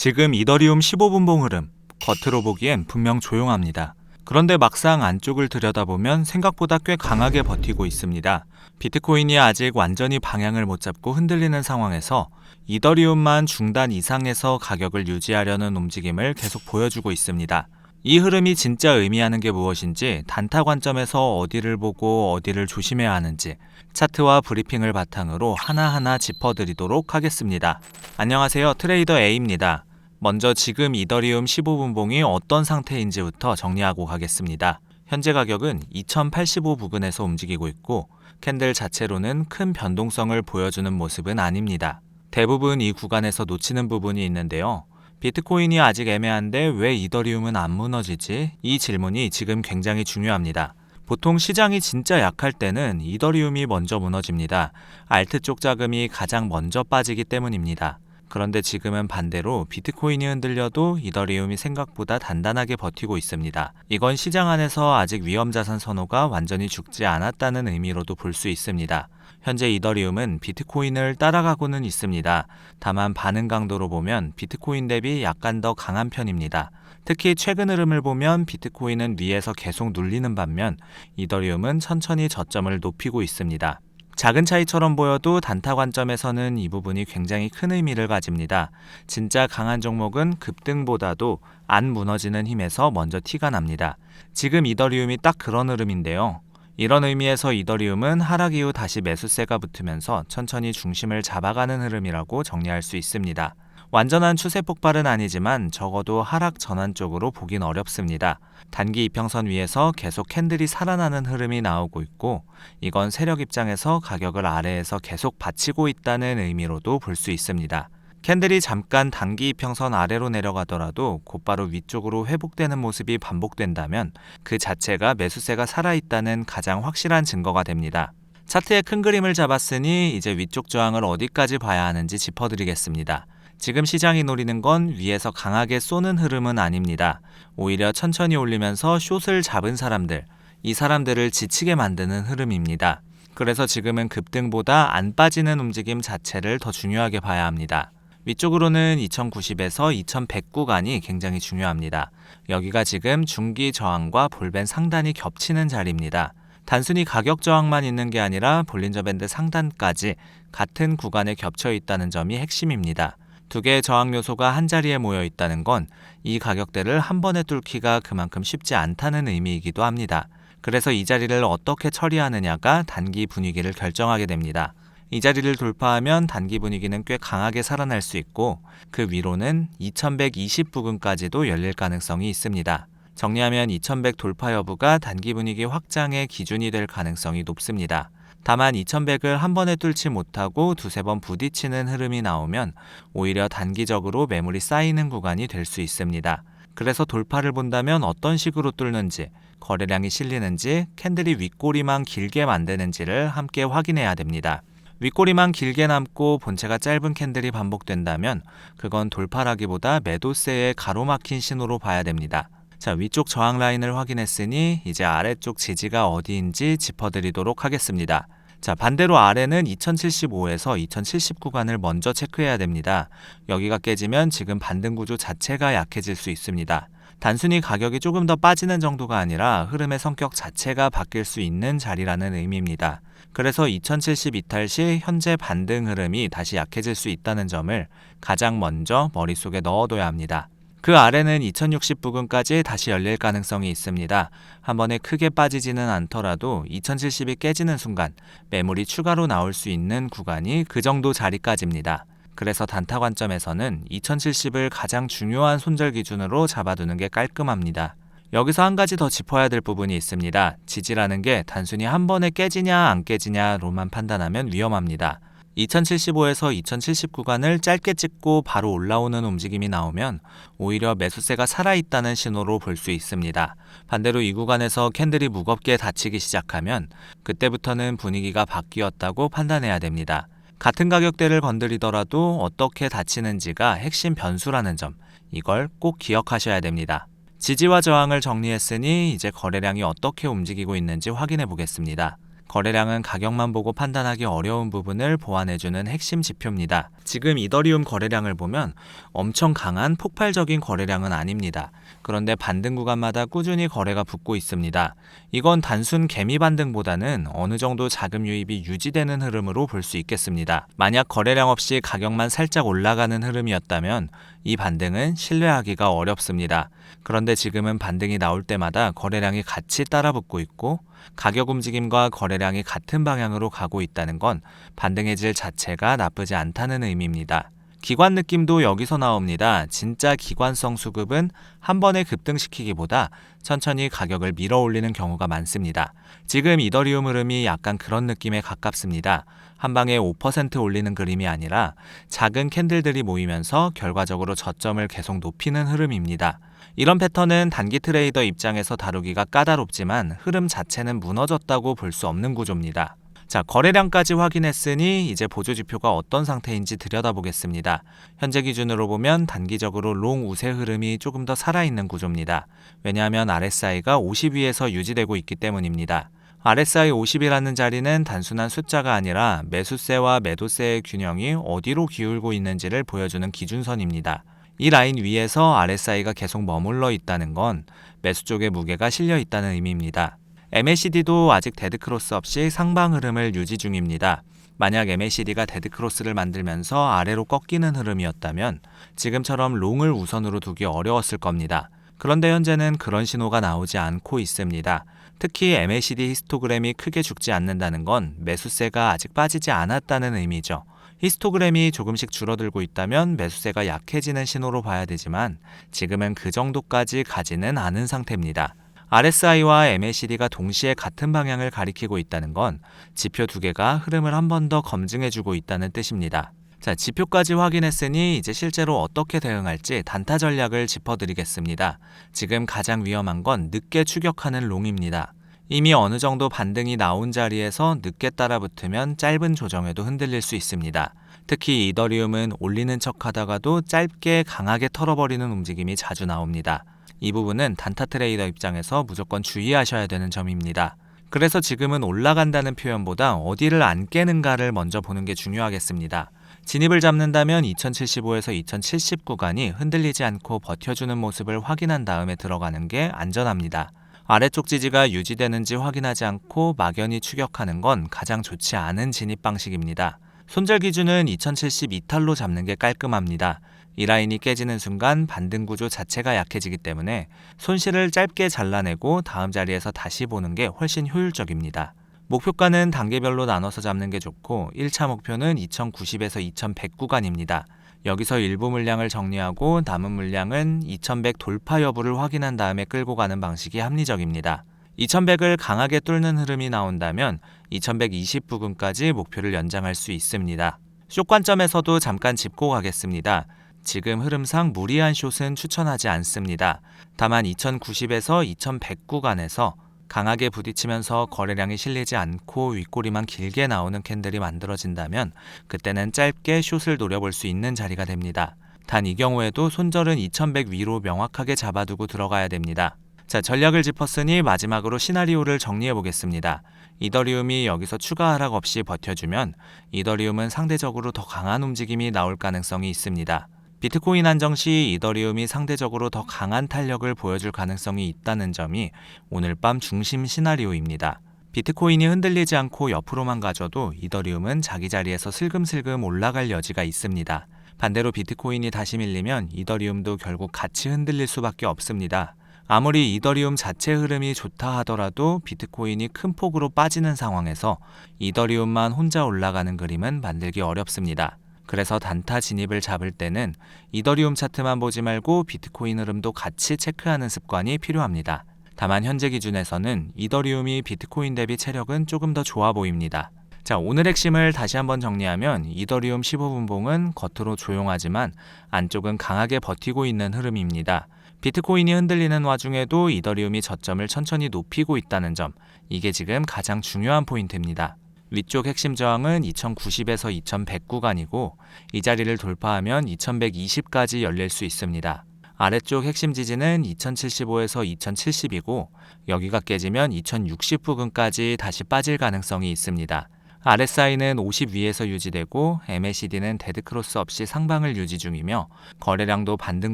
지금 이더리움 15분봉 흐름, 겉으로 보기엔 분명 조용합니다. 그런데 막상 안쪽을 들여다보면 생각보다 꽤 강하게 버티고 있습니다. 비트코인이 아직 완전히 방향을 못 잡고 흔들리는 상황에서 이더리움만 중단 이상에서 가격을 유지하려는 움직임을 계속 보여주고 있습니다. 이 흐름이 진짜 의미하는 게 무엇인지, 단타 관점에서 어디를 보고 어디를 조심해야 하는지 차트와 브리핑을 바탕으로 하나하나 짚어드리도록 하겠습니다. 안녕하세요, 트레이더 A입니다. 먼저 지금 이더리움 15분봉이 어떤 상태인지부터 정리하고 가겠습니다. 현재 가격은 2085 부근에서 움직이고 있고, 캔들 자체로는 큰 변동성을 보여주는 모습은 아닙니다. 대부분 이 구간에서 놓치는 부분이 있는데요. 비트코인이 아직 애매한데 왜 이더리움은 안 무너지지? 이 질문이 지금 굉장히 중요합니다. 보통 시장이 진짜 약할 때는 이더리움이 먼저 무너집니다. 알트 쪽 자금이 가장 먼저 빠지기 때문입니다. 그런데 지금은 반대로 비트코인이 흔들려도 이더리움이 생각보다 단단하게 버티고 있습니다. 이건 시장 안에서 아직 위험자산 선호가 완전히 죽지 않았다는 의미로도 볼 수 있습니다. 현재 이더리움은 비트코인을 따라가고는 있습니다. 다만 반응 강도로 보면 비트코인 대비 약간 더 강한 편입니다. 특히 최근 흐름을 보면 비트코인은 위에서 계속 눌리는 반면 이더리움은 천천히 저점을 높이고 있습니다. 작은 차이처럼 보여도 단타 관점에서는 이 부분이 굉장히 큰 의미를 가집니다. 진짜 강한 종목은 급등보다도 안 무너지는 힘에서 먼저 티가 납니다. 지금 이더리움이 딱 그런 흐름인데요. 이런 의미에서 이더리움은 하락 이후 다시 매수세가 붙으면서 천천히 중심을 잡아가는 흐름이라고 정리할 수 있습니다. 완전한 추세 폭발은 아니지만 적어도 하락 전환 쪽으로 보긴 어렵습니다. 단기 이평선 위에서 계속 캔들이 살아나는 흐름이 나오고 있고, 이건 세력 입장에서 가격을 아래에서 계속 받치고 있다는 의미로도 볼 수 있습니다. 캔들이 잠깐 단기 이평선 아래로 내려가더라도 곧바로 위쪽으로 회복되는 모습이 반복된다면 그 자체가 매수세가 살아있다는 가장 확실한 증거가 됩니다. 차트의 큰 그림을 잡았으니 이제 위쪽 저항을 어디까지 봐야 하는지 짚어드리겠습니다. 지금 시장이 노리는 건 위에서 강하게 쏘는 흐름은 아닙니다. 오히려 천천히 올리면서 숏을 잡은 사람들, 이 사람들을 지치게 만드는 흐름입니다. 그래서 지금은 급등보다 안 빠지는 움직임 자체를 더 중요하게 봐야 합니다. 위쪽으로는 2090에서 2100 구간이 굉장히 중요합니다. 여기가 지금 중기 저항과 볼벤 상단이 겹치는 자리입니다. 단순히 가격 저항만 있는 게 아니라 볼린저 밴드 상단까지 같은 구간에 겹쳐 있다는 점이 핵심입니다. 두 개의 저항 요소가 한자리에 모여 있다는 건 이 가격대를 한 번에 뚫기가 그만큼 쉽지 않다는 의미이기도 합니다. 그래서 이 자리를 어떻게 처리하느냐가 단기 분위기를 결정하게 됩니다. 이 자리를 돌파하면 단기 분위기는 꽤 강하게 살아날 수 있고, 그 위로는 2120 부근까지도 열릴 가능성이 있습니다. 정리하면 2100 돌파 여부가 단기 분위기 확장의 기준이 될 가능성이 높습니다. 다만 2100을 한 번에 뚫지 못하고 두세 번 부딪히는 흐름이 나오면 오히려 단기적으로 매물이 쌓이는 구간이 될 수 있습니다. 그래서 돌파를 본다면 어떤 식으로 뚫는지, 거래량이 실리는지, 캔들이 윗꼬리만 길게 만드는지를 함께 확인해야 됩니다. 윗꼬리만 길게 남고 본체가 짧은 캔들이 반복된다면 그건 돌파라기보다 매도세의 가로막힌 신호로 봐야 됩니다. 자, 위쪽 저항 라인을 확인했으니 이제 아래쪽 지지가 어디인지 짚어드리도록 하겠습니다. 자, 반대로 아래는 2075에서 2070 구간을 먼저 체크해야 됩니다. 여기가 깨지면 지금 반등 구조 자체가 약해질 수 있습니다. 단순히 가격이 조금 더 빠지는 정도가 아니라 흐름의 성격 자체가 바뀔 수 있는 자리라는 의미입니다. 그래서 2070 이탈 시 현재 반등 흐름이 다시 약해질 수 있다는 점을 가장 먼저 머릿속에 넣어둬야 합니다. 그 아래는 2060 부근까지 다시 열릴 가능성이 있습니다. 한 번에 크게 빠지지는 않더라도 2070이 깨지는 순간 매물이 추가로 나올 수 있는 구간이 그 정도 자리까지입니다. 그래서 단타 관점에서는 2070을 가장 중요한 손절 기준으로 잡아두는 게 깔끔합니다. 여기서 한 가지 더 짚어야 될 부분이 있습니다. 지지라는 게 단순히 한 번에 깨지냐 안 깨지냐로만 판단하면 위험합니다. 2075에서 2070 구간을 짧게 찍고 바로 올라오는 움직임이 나오면 오히려 매수세가 살아있다는 신호로 볼 수 있습니다. 반대로 이 구간에서 캔들이 무겁게 닫히기 시작하면 그때부터는 분위기가 바뀌었다고 판단해야 됩니다. 같은 가격대를 건드리더라도 어떻게 닫히는지가 핵심 변수라는 점, 이걸 꼭 기억하셔야 됩니다. 지지와 저항을 정리했으니 이제 거래량이 어떻게 움직이고 있는지 확인해 보겠습니다. 거래량은 가격만 보고 판단하기 어려운 부분을 보완해주는 핵심 지표입니다. 지금 이더리움 거래량을 보면 엄청 강한 폭발적인 거래량은 아닙니다. 그런데 반등 구간마다 꾸준히 거래가 붙고 있습니다. 이건 단순 개미 반등보다는 어느 정도 자금 유입이 유지되는 흐름으로 볼 수 있겠습니다. 만약 거래량 없이 가격만 살짝 올라가는 흐름이었다면 이 반등은 신뢰하기가 어렵습니다. 그런데 지금은 반등이 나올 때마다 거래량이 같이 따라붙고 있고 가격 움직임과 거래량이 같은 방향으로 가고 있다는 건 반등의 질 자체가 나쁘지 않다는 의미입니다. 기관 느낌도 여기서 나옵니다. 진짜 기관성 수급은 한 번에 급등시키기보다 천천히 가격을 밀어 올리는 경우가 많습니다. 지금 이더리움 흐름이 약간 그런 느낌에 가깝습니다. 한 방에 5% 올리는 그림이 아니라 작은 캔들들이 모이면서 결과적으로 저점을 계속 높이는 흐름입니다. 이런 패턴은 단기 트레이더 입장에서 다루기가 까다롭지만 흐름 자체는 무너졌다고 볼 수 없는 구조입니다. 자, 거래량까지 확인했으니 이제 보조지표가 어떤 상태인지 들여다보겠습니다. 현재 기준으로 보면 단기적으로 롱 우세 흐름이 조금 더 살아있는 구조입니다. 왜냐하면 RSI가 50 위에서 유지되고 있기 때문입니다. RSI 50이라는 자리는 단순한 숫자가 아니라 매수세와 매도세의 균형이 어디로 기울고 있는지를 보여주는 기준선입니다. 이 라인 위에서 RSI가 계속 머물러 있다는 건 매수 쪽에 무게가 실려 있다는 의미입니다. MACD도 아직 데드크로스 없이 상방 흐름을 유지 중입니다. 만약 MACD가 데드크로스를 만들면서 아래로 꺾이는 흐름이었다면 지금처럼 롱을 우선으로 두기 어려웠을 겁니다. 그런데 현재는 그런 신호가 나오지 않고 있습니다. 특히 MACD 히스토그램이 크게 죽지 않는다는 건 매수세가 아직 빠지지 않았다는 의미죠. 히스토그램이 조금씩 줄어들고 있다면 매수세가 약해지는 신호로 봐야 되지만 지금은 그 정도까지 가지는 않은 상태입니다. RSI와 MACD가 동시에 같은 방향을 가리키고 있다는 건 지표 두 개가 흐름을 한 번 더 검증해주고 있다는 뜻입니다. 자, 지표까지 확인했으니 이제 실제로 어떻게 대응할지 단타 전략을 짚어드리겠습니다. 지금 가장 위험한 건 늦게 추격하는 롱입니다. 이미 어느 정도 반등이 나온 자리에서 늦게 따라붙으면 짧은 조정에도 흔들릴 수 있습니다. 특히 이더리움은 올리는 척 하다가도 짧게 강하게 털어버리는 움직임이 자주 나옵니다. 이 부분은 단타 트레이더 입장에서 무조건 주의하셔야 되는 점입니다. 그래서 지금은 올라간다는 표현보다 어디를 안 깨는가를 먼저 보는 게 중요하겠습니다. 진입을 잡는다면 2075에서 2070 구간이 흔들리지 않고 버텨주는 모습을 확인한 다음에 들어가는 게 안전합니다. 아래쪽 지지가 유지되는지 확인하지 않고 막연히 추격하는 건 가장 좋지 않은 진입 방식입니다. 손절 기준은 2070 이탈로 잡는 게 깔끔합니다. 이 라인이 깨지는 순간 반등 구조 자체가 약해지기 때문에 손실을 짧게 잘라내고 다음 자리에서 다시 보는 게 훨씬 효율적입니다. 목표가는 단계별로 나눠서 잡는 게 좋고 1차 목표는 2090에서 2100 구간입니다. 여기서 일부 물량을 정리하고 남은 물량은 2100 돌파 여부를 확인한 다음에 끌고 가는 방식이 합리적입니다. 2100을 강하게 뚫는 흐름이 나온다면 2120 부근까지 목표를 연장할 수 있습니다. 숏 관점에서도 잠깐 짚고 가겠습니다. 지금 흐름상 무리한 숏은 추천하지 않습니다. 다만 2090에서 2100 구간에서 강하게 부딪히면서 거래량이 실리지 않고 윗꼬리만 길게 나오는 캔들이 만들어진다면 그때는 짧게 숏을 노려볼 수 있는 자리가 됩니다. 단 이 경우에도 손절은 2100 위로 명확하게 잡아두고 들어가야 됩니다. 자, 전략을 짚었으니 마지막으로 시나리오를 정리해 보겠습니다. 이더리움이 여기서 추가 하락 없이 버텨주면 이더리움은 상대적으로 더 강한 움직임이 나올 가능성이 있습니다. 비트코인 한정 시 이더리움이 상대적으로 더 강한 탄력을 보여줄 가능성이 있다는 점이 오늘 밤 중심 시나리오입니다. 비트코인이 흔들리지 않고 옆으로만 가져도 이더리움은 자기 자리에서 슬금슬금 올라갈 여지가 있습니다. 반대로 비트코인이 다시 밀리면 이더리움도 결국 같이 흔들릴 수밖에 없습니다. 아무리 이더리움 자체 흐름이 좋다 하더라도 비트코인이 큰 폭으로 빠지는 상황에서 이더리움만 혼자 올라가는 그림은 만들기 어렵습니다. 그래서 단타 진입을 잡을 때는 이더리움 차트만 보지 말고 비트코인 흐름도 같이 체크하는 습관이 필요합니다. 다만 현재 기준에서는 이더리움이 비트코인 대비 체력은 조금 더 좋아 보입니다. 자, 오늘 핵심을 다시 한번 정리하면 이더리움 15분봉은 겉으로 조용하지만 안쪽은 강하게 버티고 있는 흐름입니다. 비트코인이 흔들리는 와중에도 이더리움이 저점을 천천히 높이고 있다는 점, 이게 지금 가장 중요한 포인트입니다. 위쪽 핵심 저항은 2090에서 2100 구간이고 이 자리를 돌파하면 2120까지 열릴 수 있습니다. 아래쪽 핵심 지지는 2075에서 2070이고 여기가 깨지면 2060 부근까지 다시 빠질 가능성이 있습니다. RSI는 50 위에서 유지되고 MACD는 데드크로스 없이 상방을 유지 중이며 거래량도 반등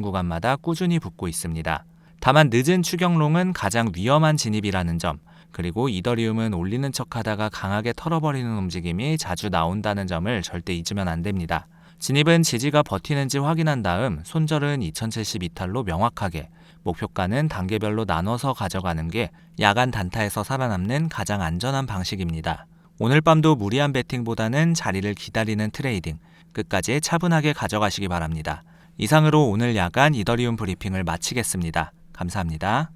구간마다 꾸준히 붙고 있습니다. 다만 늦은 추격롱은 가장 위험한 진입이라는 점, 그리고 이더리움은 올리는 척하다가 강하게 털어버리는 움직임이 자주 나온다는 점을 절대 잊으면 안 됩니다. 진입은 지지가 버티는지 확인한 다음 손절은 2070 이탈로 명확하게, 목표가는 단계별로 나눠서 가져가는 게 야간 단타에서 살아남는 가장 안전한 방식입니다. 오늘 밤도 무리한 배팅보다는 자리를 기다리는 트레이딩, 끝까지 차분하게 가져가시기 바랍니다. 이상으로 오늘 야간 이더리움 브리핑을 마치겠습니다. 감사합니다.